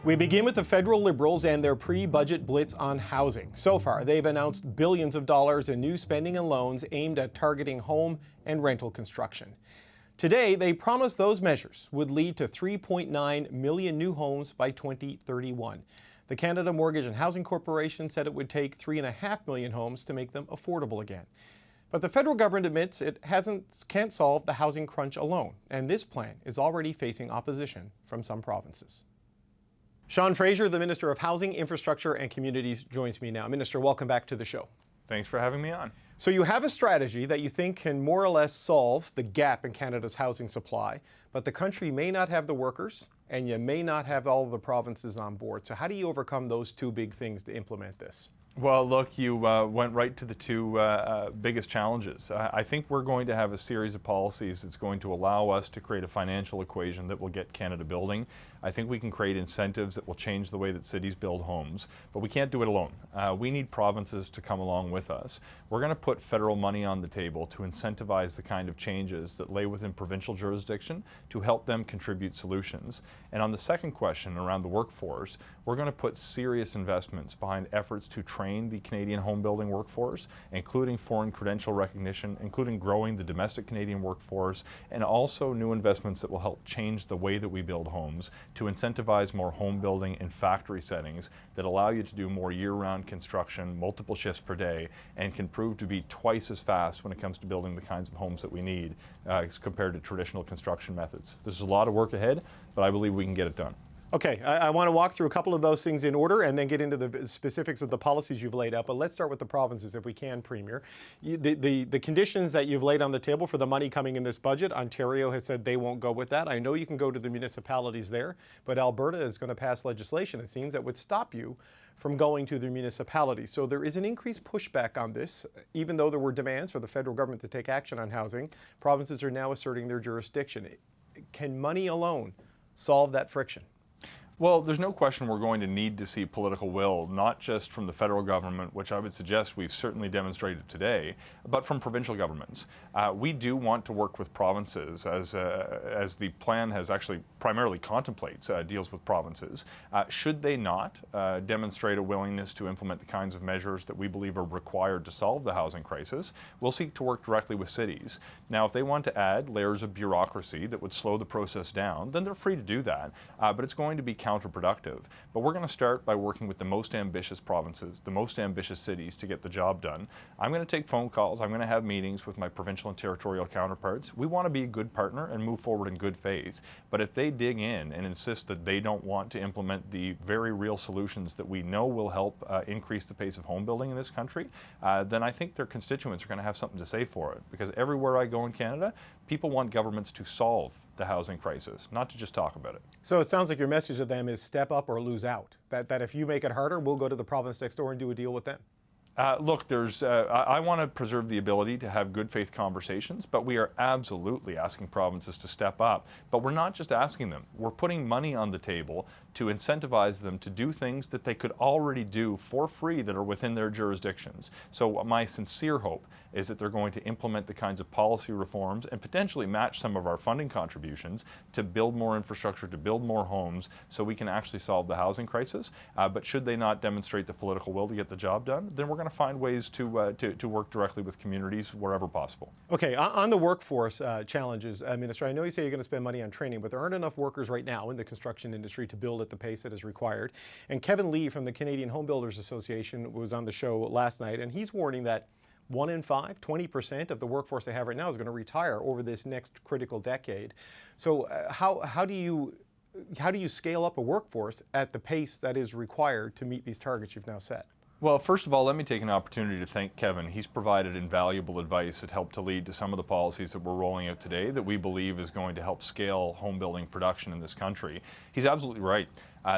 We begin with the federal Liberals and their pre-budget blitz on housing. So far, they've announced billions of dollars in new spending and loans aimed at targeting home and rental construction. Today, they promised those measures would lead to 3.9 million new homes by 2031. The Canada Mortgage and Housing Corporation said it would take 3.5 million homes to make them affordable again. But the federal government admits it can't solve the housing crunch alone, and this plan is already facing opposition from some provinces. Sean Fraser, the Minister of Housing, Infrastructure and Communities, joins me now. Minister, welcome back to the show. Thanks for having me on. So you have a strategy that you think can more or less solve the gap in Canada's housing supply, but the country may not have the workers and you may not have all of the provinces on board. So how do you overcome those two big things to implement this? Well, look, you went right to the two biggest challenges. I think we're going to have a series of policies that's going to allow us to create a financial equation that will get Canada building. I think we can create incentives that will change the way that cities build homes, but we can't do it alone. We need provinces to come along with us. We're going to put federal money on the table to incentivize the kind of changes that lay within provincial jurisdiction to help them contribute solutions. And on the second question around the workforce, we're going to put serious investments behind efforts to train the Canadian home building workforce, including foreign credential recognition, including growing the domestic Canadian workforce, and also new investments that will help change the way that we build homes to incentivize more home building in factory settings that allow you to do more year-round construction, multiple shifts per day, and can prove to be twice as fast when it comes to building the kinds of homes that we need as compared to traditional construction methods. There's a lot of work ahead, but I believe we can get it done. Okay, I want to walk through a couple of those things in order and then get into the specifics of the policies you've laid out. But let's start with the provinces if we can, Premier. The conditions that you've laid on the table for the money coming in this budget, Ontario has said they won't go with that. I know you can go to the municipalities there, but Alberta is going to pass legislation, it seems, that would stop you from going to the municipalities. So there is an increased pushback on this. Even though there were demands for the federal government to take action on housing, provinces are now asserting their jurisdiction. Can money alone solve that friction? Well, there's no question we're going to need to see political will, not just from the federal government, which I would suggest we've certainly demonstrated today, but from provincial governments. We do want to work with provinces, as the plan has actually primarily contemplates deals with provinces. Should they not demonstrate a willingness to implement the kinds of measures that we believe are required to solve the housing crisis, we'll seek to work directly with cities. Now, if they want to add layers of bureaucracy that would slow the process down, then they're free to do that, but it's going to be counterproductive. But we're going to start by working with the most ambitious provinces, the most ambitious cities to get the job done. I'm going to take phone calls. I'm going to have meetings with my provincial and territorial counterparts. We want to be a good partner and move forward in good faith. But if they dig in and insist that they don't want to implement the very real solutions that we know will help increase the pace of home building in this country, then I think their constituents are going to have something to say for it. Because everywhere I go in Canada, people want governments to solve the housing crisis, not to just talk about it. So it sounds like your message to them is step up or lose out. That if you make it harder, we'll go to the province next door and do a deal with them. Look, I want to preserve the ability to have good faith conversations, but we are absolutely asking provinces to step up. But we're not just asking them. We're putting money on the table to incentivize them to do things that they could already do for free that are within their jurisdictions. So my sincere hope is that they're going to implement the kinds of policy reforms and potentially match some of our funding contributions to build more infrastructure, to build more homes, so we can actually solve the housing crisis. But should they not demonstrate the political will to get the job done, then we're going to find ways to work directly with communities wherever possible. Okay, on the workforce challenges, Minister, I know you say you're going to spend money on training, but there aren't enough workers right now in the construction industry to build at the pace that is required. And Kevin Lee from the Canadian Home Builders Association was on the show last night, and he's warning that 1 in 5, 20% of the workforce they have right now is going to retire over this next critical decade. So how do you scale up a workforce at the pace that is required to meet these targets you've now set? Well, first of all, let me take an opportunity to thank Kevin. He's provided invaluable advice that helped to lead to some of the policies that we're rolling out today that we believe is going to help scale home building production in this country. He's absolutely right.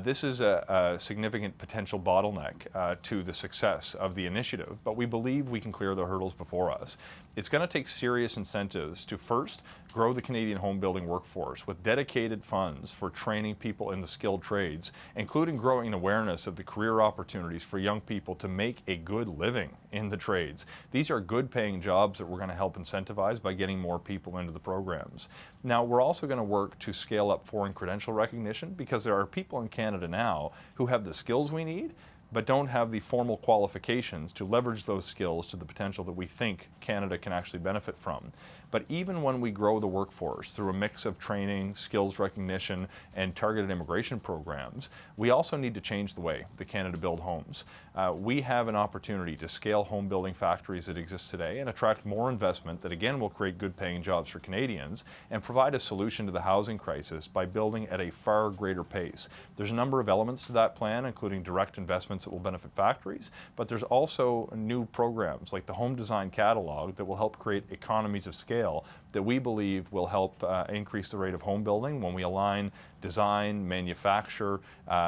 This is a significant potential bottleneck to the success of the initiative, but we believe we can clear the hurdles before us. It's going to take serious incentives to first grow the Canadian home building workforce with dedicated funds for training people in the skilled trades, including growing awareness of the career opportunities for young people to make a good living in the trades. These are good paying jobs that we're going to help incentivize by getting more people into the programs. Now, we're also going to work to scale up foreign credential recognition because there are people in in Canada now who have the skills we need, but don't have the formal qualifications to leverage those skills to the potential that we think Canada can actually benefit from. But even when we grow the workforce through a mix of training, skills recognition, and targeted immigration programs, we also need to change the way that Canada build homes. We have an opportunity to scale home building factories that exist today and attract more investment that again will create good paying jobs for Canadians and provide a solution to the housing crisis by building at a far greater pace. There's a number of elements to that plan, including direct investments that will benefit factories, but there's also new programs like the Home Design Catalog that will help create economies of scale that we believe will help increase the rate of home building when we align design, manufacture,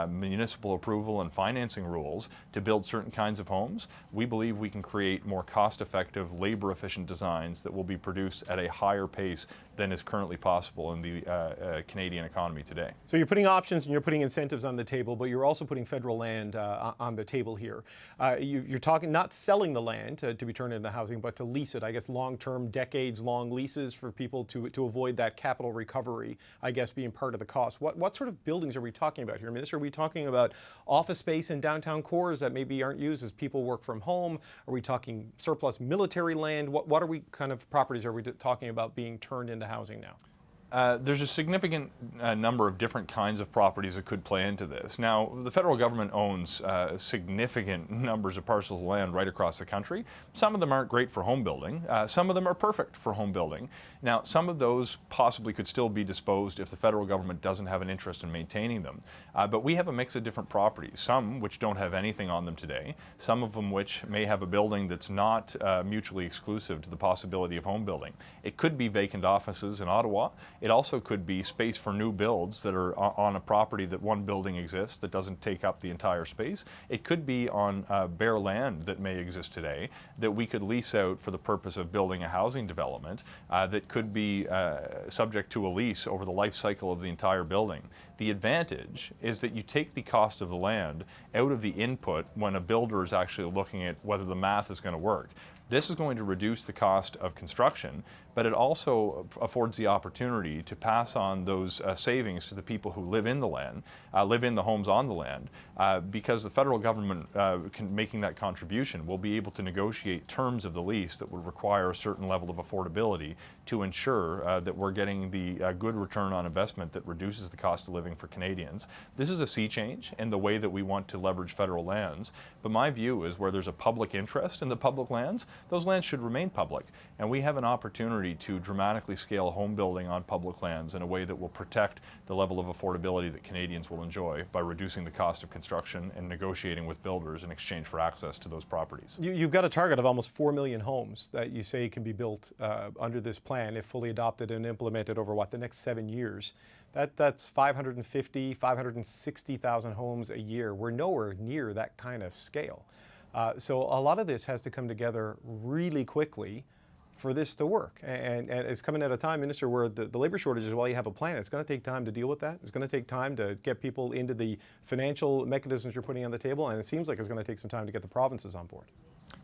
municipal approval and financing rules to build certain kinds of homes. We believe we can create more cost-effective, labor-efficient designs that will be produced at a higher pace than is currently possible in the Canadian economy today. So you're putting options and you're putting incentives on the table, but you're also putting federal land on the table here. You're talking not selling the land to be turned into housing, but to lease it. I guess long-term, decades-long leases for people to avoid that capital recovery, I guess, being part of the cost. What sort of buildings are we talking about here? Minister, are we talking about office space in downtown cores that maybe aren't used as people work from home? Are we talking surplus military land? What are we kind of properties are we talking about being turned into housing now? There's a significant number of different kinds of properties that could play into this. Now, the federal government owns significant numbers of parcels of land right across the country. Some of them aren't great for home building. Some of them are perfect for home building. Now, some of those possibly could still be disposed if the federal government doesn't have an interest in maintaining them. But we have a mix of different properties, some which don't have anything on them today, some of them which may have a building that's not mutually exclusive to the possibility of home building. It could be vacant offices in Ottawa. It also could be space for new builds that are on a property that one building exists that doesn't take up the entire space. It could be on bare land that may exist today that we could lease out for the purpose of building a housing development that could be subject to a lease over the life cycle of the entire building. The advantage is that you take the cost of the land out of the input when a builder is actually looking at whether the math is going to work. This is going to reduce the cost of construction, but it also affords the opportunity to pass on those savings to the people who live in the land, live in the homes on the land, because the federal government making that contribution will be able to negotiate terms of the lease that would require a certain level of affordability to ensure that we're getting the good return on investment that reduces the cost of living for Canadians. This is a sea change in the way that we want to leverage federal lands, but my view is where there's a public interest in the public lands, those lands should remain public, and we have an opportunity to dramatically scale home building on public lands in a way that will protect the level of affordability that Canadians will enjoy by reducing the cost of construction and negotiating with builders in exchange for access to those properties. You've got a target of almost 4 million homes that you say can be built under this plan if fully adopted and implemented over the next 7 years. That's 550, 560,000 homes a year. We're nowhere near that kind of scale. So a lot of this has to come together really quickly for this to work. And it's coming at a time, Minister, where the labor shortages, while you have a plan, it's going to take time to deal with that. It's going to take time to get people into the financial mechanisms you're putting on the table, and it seems like it's going to take some time to get the provinces on board.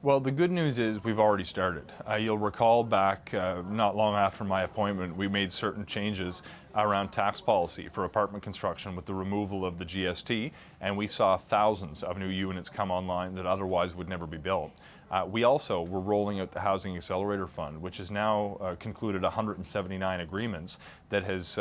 Well, the good news is we've already started. You'll recall back not long after my appointment, we made certain changes around tax policy for apartment construction with the removal of the GST, and we saw thousands of new units come online that otherwise would never be built. We also were rolling out the Housing Accelerator Fund, which has now concluded 179 agreements that has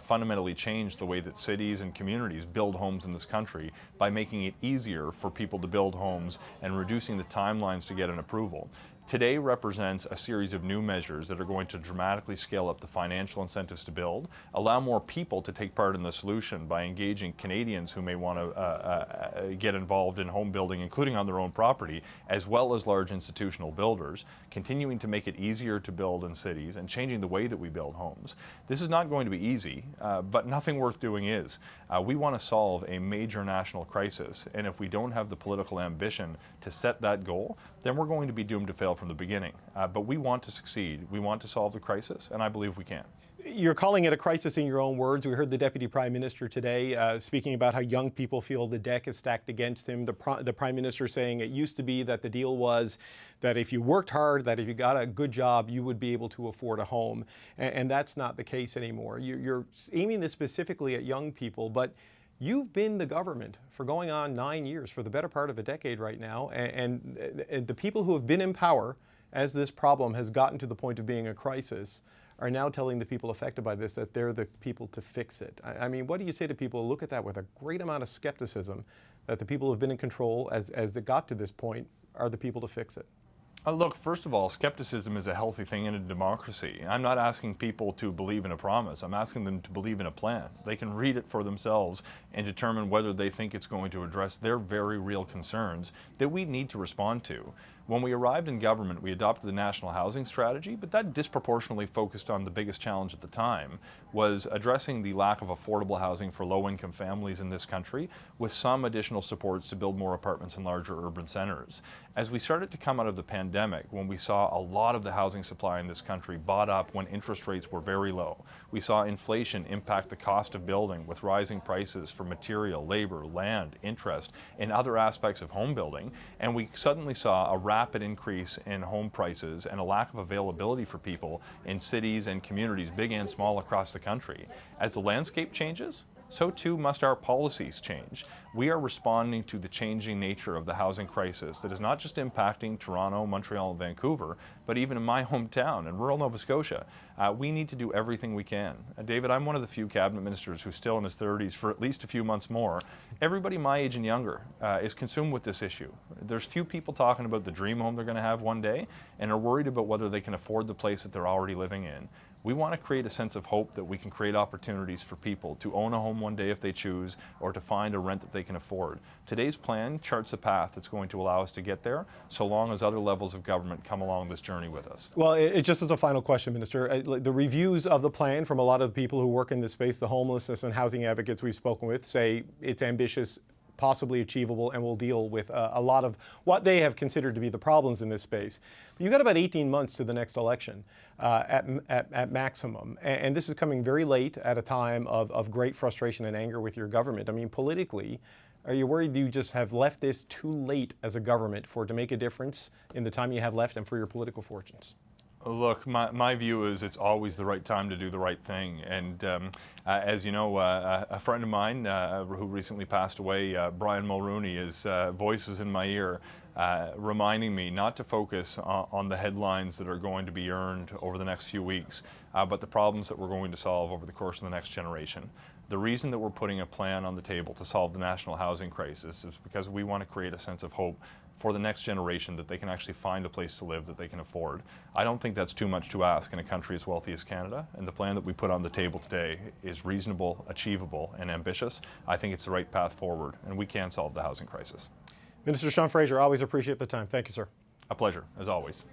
fundamentally changed the way that cities and communities build homes in this country by making it easier for people to build homes and reducing the timelines to get an approval. Today represents a series of new measures that are going to dramatically scale up the financial incentives to build, allow more people to take part in the solution by engaging Canadians who may want to get involved in home building, including on their own property, as well as large institutional builders, continuing to make it easier to build in cities and changing the way that we build homes. This is not going to be easy, but nothing worth doing is. We want to solve a major national crisis, and if we don't have the political ambition to set that goal, then we're going to be doomed to fail from the beginning. But we want to succeed. We want to solve the crisis, and I believe we can. You're calling it a crisis in your own words. We heard the Deputy Prime Minister today speaking about how young people feel the deck is stacked against him. The Prime Minister saying it used to be that the deal was that if you worked hard, that if you got a good job, you would be able to afford a home. And that's not the case anymore. You're aiming this specifically at young people, but You've been the government for going on 9 years, for the better part of a decade right now, and the people who have been in power as this problem has gotten to the point of being a crisis are now telling the people affected by this that they're the people to fix it. I mean, what do you say to people who look at that with a great amount of skepticism, that the people who have been in control as it got to this point are the people to fix it? Look, first of all, skepticism is a healthy thing in a democracy. I'm not asking people to believe in a promise. I'm asking them to believe in a plan. They can read it for themselves and determine whether they think it's going to address their very real concerns that we need to respond to. When we arrived in government, we adopted the National Housing Strategy, but that disproportionately focused on the biggest challenge at the time, was addressing the lack of affordable housing for low-income families in this country, with some additional supports to build more apartments in larger urban centres. As we started to come out of the pandemic, when we saw a lot of the housing supply in this country bought up when interest rates were very low, we saw inflation impact the cost of building with rising prices for material, labor, land, interest, and other aspects of home building, and we suddenly saw a rapid increase in home prices and a lack of availability for people in cities and communities, big and small, across the country. As the landscape changes, so too must our policies change. We are responding to the changing nature of the housing crisis that is not just impacting Toronto, Montreal, and Vancouver, but even in my hometown in rural Nova Scotia. We need to do everything we can. David, I'm one of the few cabinet ministers who's still in his 30s for at least a few months more. Everybody my age and younger is consumed with this issue. There's few people talking about the dream home they're going to have one day and are worried about whether they can afford the place that they're already living in. We want to create a sense of hope that we can create opportunities for people to own a home one day if they choose, or to find a rent that they can afford. Today's plan charts a path that's going to allow us to get there, so long as other levels of government come along this journey with us. Well, it just as a final question, Minister, the reviews of the plan from a lot of people who work in this space, the homelessness and housing advocates we've spoken with, say it's ambitious, possibly achievable, and will deal with a lot of what they have considered to be the problems in this space. But you've got about 18 months to the next election at maximum, and this is coming very late at a time of great frustration and anger with your government. I mean, politically, are you worried you just have left this too late as a government for it to make a difference in the time you have left and for your political fortunes? Look, my view is it's always the right time to do the right thing. And as you know, a friend of mine who recently passed away, Brian Mulrooney, his voice is in my ear, reminding me not to focus on the headlines that are going to be earned over the next few weeks, but the problems that we're going to solve over the course of the next generation. The reason that we're putting a plan on the table to solve the national housing crisis is because we want to create a sense of hope for the next generation, that they can actually find a place to live that they can afford. I don't think that's too much to ask in a country as wealthy as Canada, and the plan that we put on the table today is reasonable, achievable, and ambitious. I think it's the right path forward, and we can solve the housing crisis. Minister Sean Fraser, always appreciate the time. Thank you, sir. A pleasure, as always.